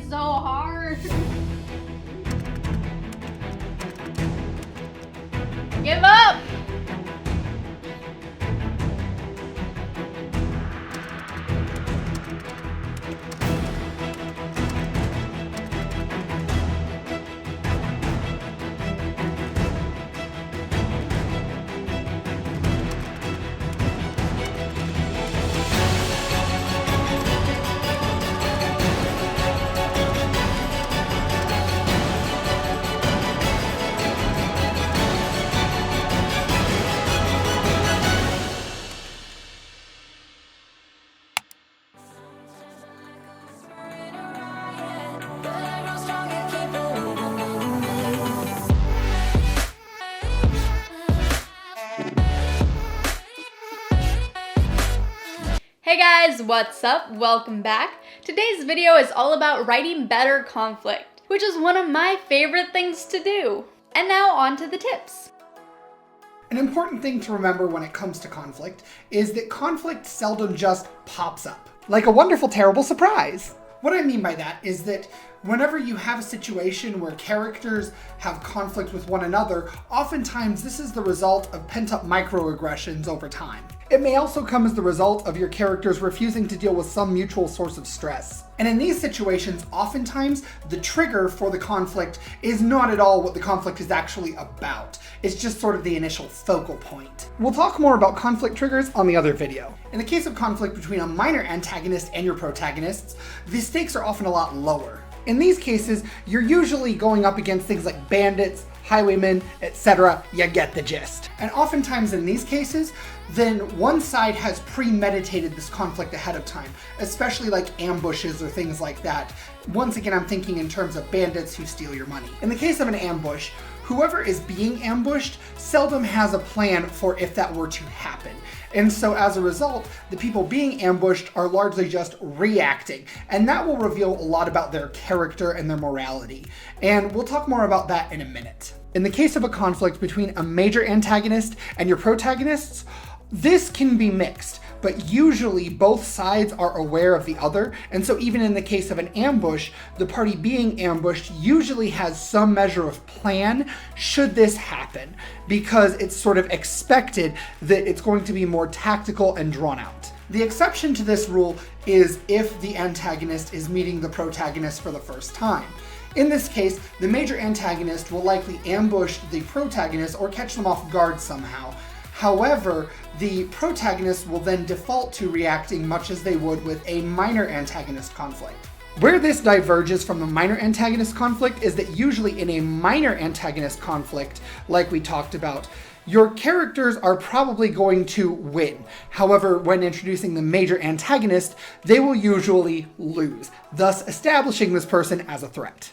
trying so hard. Give up! Hey guys, what's up? Welcome back. Today's video is all about writing better conflict, which is one of my favorite things to do. And now on to the tips. An important thing to remember when it comes to conflict is that conflict seldom just pops up, like a wonderful, terrible surprise. What I mean by that is that whenever you have a situation where characters have conflict with one another, oftentimes this is the result of pent-up microaggressions over time. It may also come as the result of your characters refusing to deal with some mutual source of stress. And in these situations, oftentimes the trigger for the conflict is not at all what the conflict is actually about. It's just sort of the initial focal point. We'll talk more about conflict triggers on the other video. In the case of conflict between a minor antagonist and your protagonists, the stakes are often a lot lower. In these cases, you're usually going up against things like bandits, highwaymen, etc. You get the gist. And oftentimes in these cases, then one side has premeditated this conflict ahead of time, especially like ambushes or things like that. Once again, I'm thinking in terms of bandits who steal your money. In the case of an ambush, whoever is being ambushed seldom has a plan for if that were to happen. And so as a result, the people being ambushed are largely just reacting, and that will reveal a lot about their character and their morality. And we'll talk more about that in a minute. In the case of a conflict between a major antagonist and your protagonists, this can be mixed, but usually both sides are aware of the other, and so even in the case of an ambush, the party being ambushed usually has some measure of plan should this happen, because it's sort of expected that it's going to be more tactical and drawn out. The exception to this rule is if the antagonist is meeting the protagonist for the first time. In this case, the major antagonist will likely ambush the protagonist or catch them off guard somehow. However, the protagonist will then default to reacting much as they would with a minor antagonist conflict. Where this diverges from the minor antagonist conflict is that usually in a minor antagonist conflict, like we talked about, your characters are probably going to win. However, when introducing the major antagonist, they will usually lose, thus establishing this person as a threat.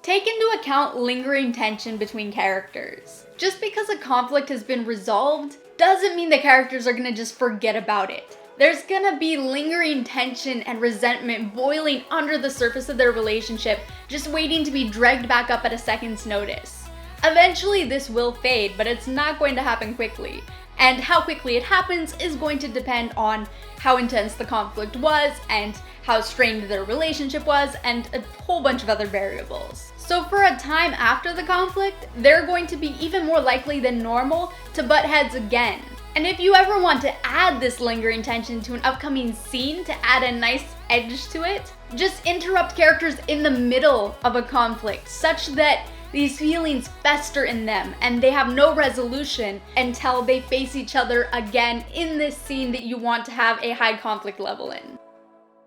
Take into account lingering tension between characters. Just because a conflict has been resolved doesn't mean the characters are gonna just forget about it. There's gonna be lingering tension and resentment boiling under the surface of their relationship, just waiting to be dragged back up at a second's notice. Eventually this will fade, but it's not going to happen quickly. And how quickly it happens is going to depend on how intense the conflict was and how strained their relationship was and a whole bunch of other variables. So for a time after the conflict, they're going to be even more likely than normal to butt heads again. And if you ever want to add this lingering tension to an upcoming scene to add a nice edge to it, just interrupt characters in the middle of a conflict such that these feelings fester in them and they have no resolution until they face each other again in this scene that you want to have a high conflict level in.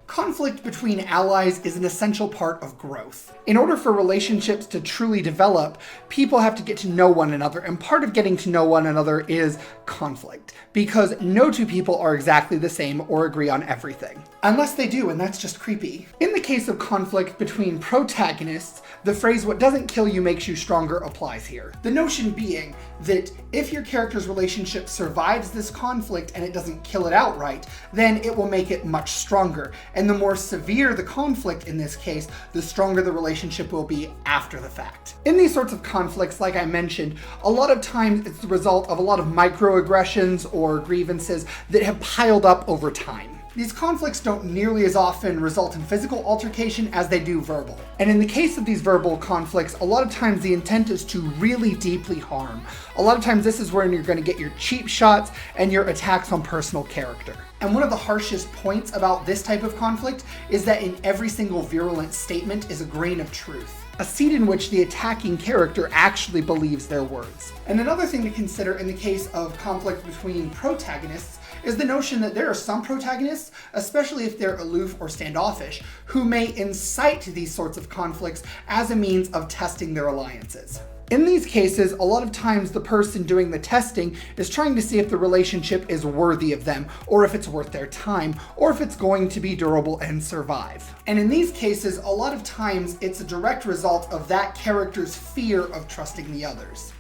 Conflict between allies is an essential part of growth. In order for relationships to truly develop, people have to get to know one another, and part of getting to know one another is conflict, because no two people are exactly the same or agree on everything. Unless they do, and that's just creepy. In the case of conflict between protagonists, the phrase "what doesn't kill you makes you stronger" applies here. The notion being that if your character's relationship survives this conflict and it doesn't kill it outright, then it will make it much stronger. And the more severe the conflict in this case, the stronger the relationship will be after the fact. In these sorts of conflicts, like I mentioned, a lot of times it's the result of a lot of microaggressions or grievances that have piled up over time. These conflicts don't nearly as often result in physical altercation as they do verbal. And in the case of these verbal conflicts, a lot of times the intent is to really deeply harm. A lot of times this is where you're going to get your cheap shots and your attacks on personal character. And one of the harshest points about this type of conflict is that in every single virulent statement is a grain of truth. A seed in which the attacking character actually believes their words. And another thing to consider in the case of conflict between protagonists is the notion that there are some protagonists, especially if they're aloof or standoffish, who may incite these sorts of conflicts as a means of testing their alliances. In these cases, a lot of times the person doing the testing is trying to see if the relationship is worthy of them, or if it's worth their time, or if it's going to be durable and survive. And in these cases, a lot of times it's a direct result of that character's fear of trusting the others.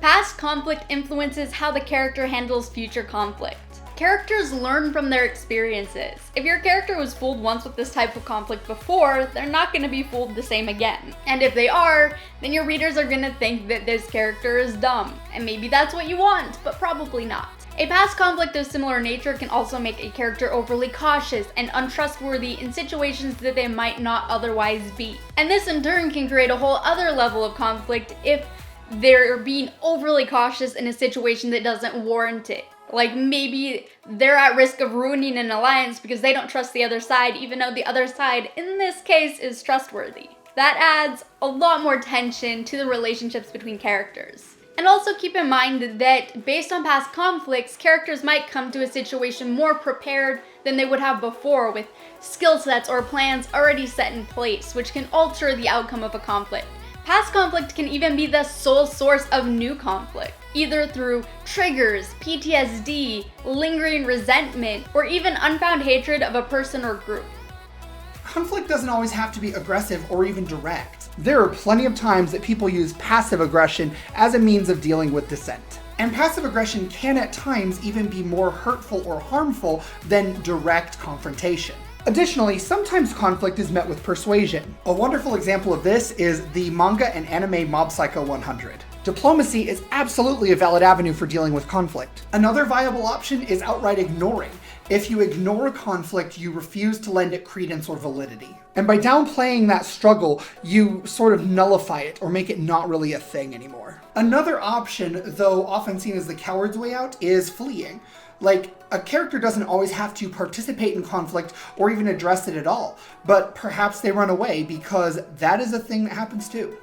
Past conflict influences how the character handles future conflict. Characters learn from their experiences. If your character was fooled once with this type of conflict before, they're not going to be fooled the same again. And if they are, then your readers are going to think that this character is dumb. And maybe that's what you want, but probably not. A past conflict of similar nature can also make a character overly cautious and untrustworthy in situations that they might not otherwise be. And this in turn can create a whole other level of conflict if they're being overly cautious in a situation that doesn't warrant it. Like maybe they're at risk of ruining an alliance because they don't trust the other side, even though the other side, in this case, is trustworthy. That adds a lot more tension to the relationships between characters. And also keep in mind that based on past conflicts, characters might come to a situation more prepared than they would have before, with skill sets or plans already set in place, which can alter the outcome of a conflict. Past conflict can even be the sole source of new conflict, either through triggers, PTSD, lingering resentment, or even unfound hatred of a person or group. Conflict doesn't always have to be aggressive or even direct. There are plenty of times that people use passive aggression as a means of dealing with dissent. And passive aggression can at times even be more hurtful or harmful than direct confrontation. Additionally, sometimes conflict is met with persuasion. A wonderful example of this is the manga and anime Mob Psycho 100. Diplomacy is absolutely a valid avenue for dealing with conflict. Another viable option is outright ignoring. If you ignore a conflict, you refuse to lend it credence or validity. And by downplaying that struggle, you sort of nullify it or make it not really a thing anymore. Another option, though often seen as the coward's way out, is fleeing. Like, a character doesn't always have to participate in conflict or even address it at all, but perhaps they run away because that is a thing that happens too.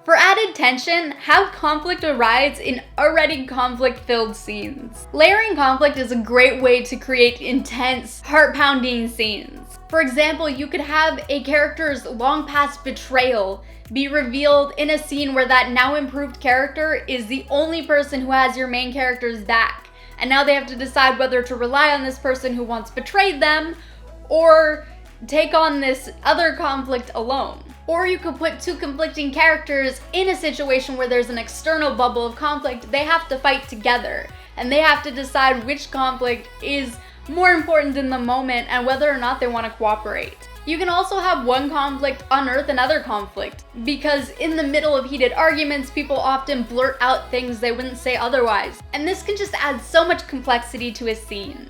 For added tension, have conflict arise in already conflict-filled scenes. Layering conflict is a great way to create intense, heart-pounding scenes. For example, you could have a character's long-past betrayal be revealed in a scene where that now improved character is the only person who has your main character's back. And now they have to decide whether to rely on this person who once betrayed them or take on this other conflict alone. Or you could put two conflicting characters in a situation where there's an external bubble of conflict. They have to fight together and they have to decide which conflict is more important in the moment and whether or not they want to cooperate. You can also have one conflict unearth another conflict, because in the middle of heated arguments, people often blurt out things they wouldn't say otherwise, and this can just add so much complexity to a scene.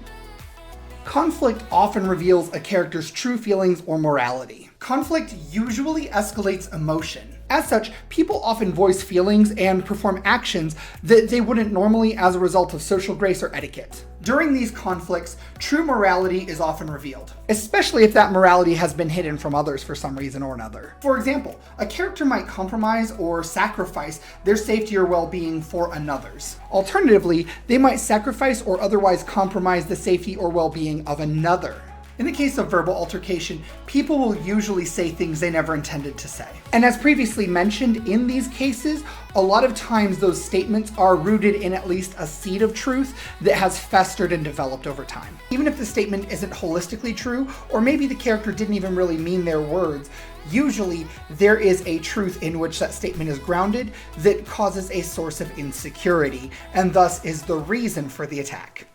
Conflict often reveals a character's true feelings or morality. Conflict usually escalates emotion. As such, people often voice feelings and perform actions that they wouldn't normally as a result of social grace or etiquette. During these conflicts, true morality is often revealed, especially if that morality has been hidden from others for some reason or another. For example, a character might compromise or sacrifice their safety or well-being for another's. Alternatively, they might sacrifice or otherwise compromise the safety or well-being of another. In the case of verbal altercation, people will usually say things they never intended to say. And as previously mentioned, in these cases, a lot of times those statements are rooted in at least a seed of truth that has festered and developed over time. Even if the statement isn't holistically true, or maybe the character didn't even really mean their words, usually there is a truth in which that statement is grounded that causes a source of insecurity, and thus is the reason for the attack.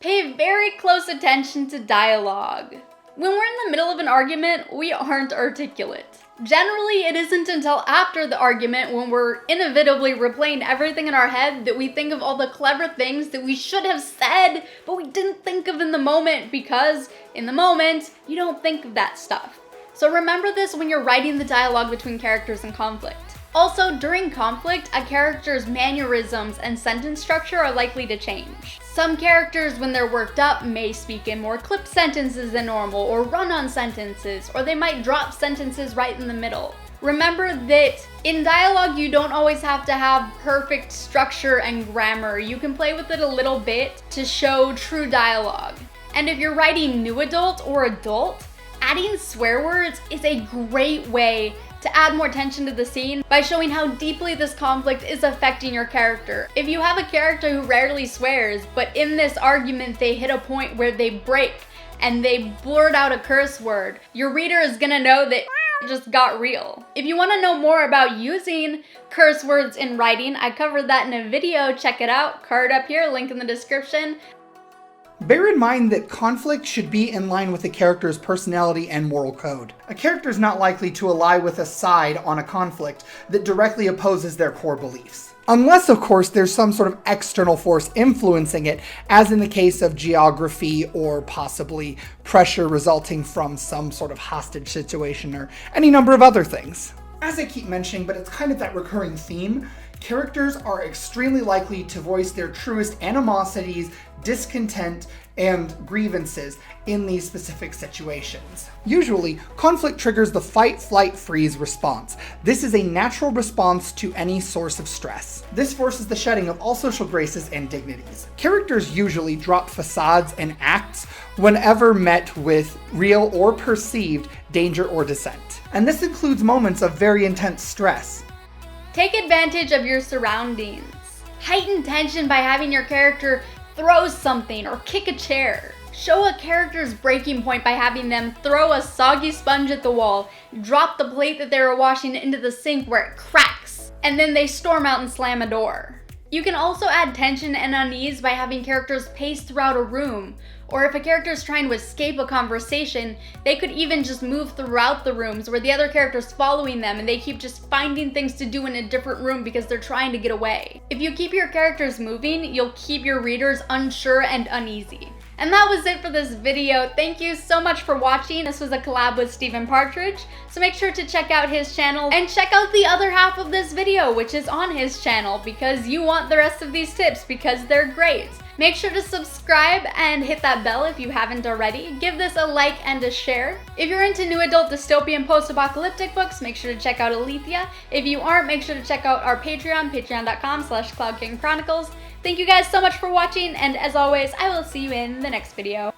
Pay very close attention to dialogue. When we're in the middle of an argument, we aren't articulate. Generally, it isn't until after the argument, when we're inevitably replaying everything in our head, that we think of all the clever things that we should have said, but we didn't think of in the moment, because in the moment, you don't think of that stuff. So remember this when you're writing the dialogue between characters in conflict. Also, during conflict, a character's mannerisms and sentence structure are likely to change. Some characters, when they're worked up, may speak in more clipped sentences than normal, or run-on sentences, or they might drop sentences right in the middle. Remember that in dialogue, you don't always have to have perfect structure and grammar. You can play with it a little bit to show true dialogue. And if you're writing new adult or adult, adding swear words is a great way to add more tension to the scene by showing how deeply this conflict is affecting your character. If you have a character who rarely swears, but in this argument they hit a point where they break and they blurt out a curse word, your reader is gonna know that just got real. If you want to know more about using curse words in writing, I covered that in a video. Check it out. Card up here, link in the description. Bear in mind that conflict should be in line with a character's personality and moral code. A character is not likely to ally with a side on a conflict that directly opposes their core beliefs. Unless, of course, there's some sort of external force influencing it, as in the case of geography or possibly pressure resulting from some sort of hostage situation or any number of other things. As I keep mentioning, but it's kind of that recurring theme, characters are extremely likely to voice their truest animosities, discontent, and grievances in these specific situations. Usually, conflict triggers the fight, flight, freeze response. This is a natural response to any source of stress. This forces the shedding of all social graces and dignities. Characters usually drop facades and acts whenever met with real or perceived danger or dissent. And this includes moments of very intense stress. Take advantage of your surroundings. Heighten tension by having your character throw something or kick a chair. Show a character's breaking point by having them throw a soggy sponge at the wall, drop the plate that they were washing into the sink where it cracks, and then they storm out and slam a door. You can also add tension and unease by having characters pace throughout a room, or if a character is trying to escape a conversation, they could even just move throughout the rooms where the other character's following them and they keep just finding things to do in a different room because they're trying to get away. If you keep your characters moving, you'll keep your readers unsure and uneasy. And that was it for this video. Thank you so much for watching. This was a collab with Steven Partridge, so make sure to check out his channel and check out the other half of this video, which is on his channel, because you want the rest of these tips because they're great. Make sure to subscribe and hit that bell if you haven't already. Give this a like and a share. If you're into new adult dystopian post-apocalyptic books, make sure to check out ALETHEIA. If you aren't, make sure to check out our Patreon, patreon.com/Cloud Kitten Chronicles. Thank you guys so much for watching, and as always, I will see you in the next video.